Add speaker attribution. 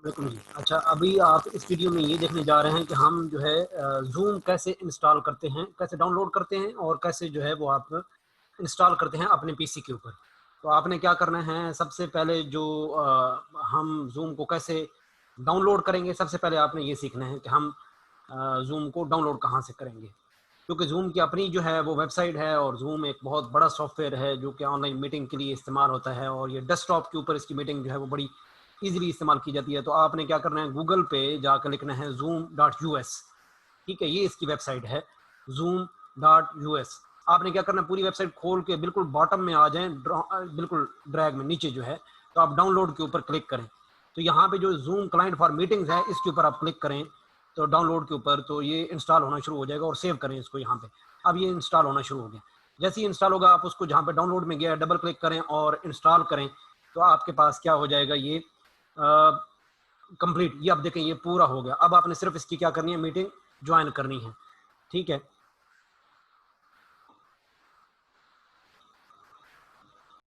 Speaker 1: बिल्कुल जी। अच्छा, अभी आप इस वीडियो में ये देखने जा रहे हैं कि हम जो है ज़ूम कैसे इंस्टॉल करते हैं, कैसे डाउनलोड करते हैं और कैसे जो है वो आप इंस्टॉल करते हैं अपने पीसी के ऊपर। तो आपने क्या करना है, सबसे पहले जो हम ज़ूम को कैसे डाउनलोड करेंगे, सबसे पहले आपने ये सीखना है कि हम ज़ूम को डाउनलोड कहाँ से करेंगे। क्योंकि ज़ूम की अपनी जो है वो वेबसाइट है और ज़ूम एक बहुत बड़ा सॉफ्टवेयर है जो कि ऑनलाइन मीटिंग के लिए इस्तेमाल होता है और ये डेस्कटॉप के ऊपर इसकी मीटिंग जो है वो बड़ी ईज़िली इस्तेमाल की जाती है। तो आपने क्या करना है, गूगल पे जाकर लिखना है zoom.us। ठीक है, ये इसकी वेबसाइट है zoom.us। आपने क्या करना है, पूरी वेबसाइट खोल के बिल्कुल बॉटम में आ जाएँ, बिल्कुल ड्रैग में नीचे जो है, तो आप डाउनलोड के ऊपर क्लिक करें। तो यहाँ पे जो ज़ूम क्लाइंट फॉर मीटिंग्स है, इसके ऊपर आप क्लिक करें, तो डाउनलोड के ऊपर तो ये इंस्टॉल होना शुरू हो जाएगा और सेव करें इसको यहाँ पे। अब ये इंस्टॉल होना शुरू हो गया। जैसे ही इंस्टॉल होगा, आप उसको जहाँ पे डाउनलोड में गया है, डबल क्लिक करें और इंस्टॉल करें, तो आपके पास क्या हो जाएगा, ये कंप्लीट। ये अब देखें, ये पूरा हो गया। अब आपने सिर्फ इसकी क्या करनी है, मीटिंग ज्वाइन करनी है। ठीक है।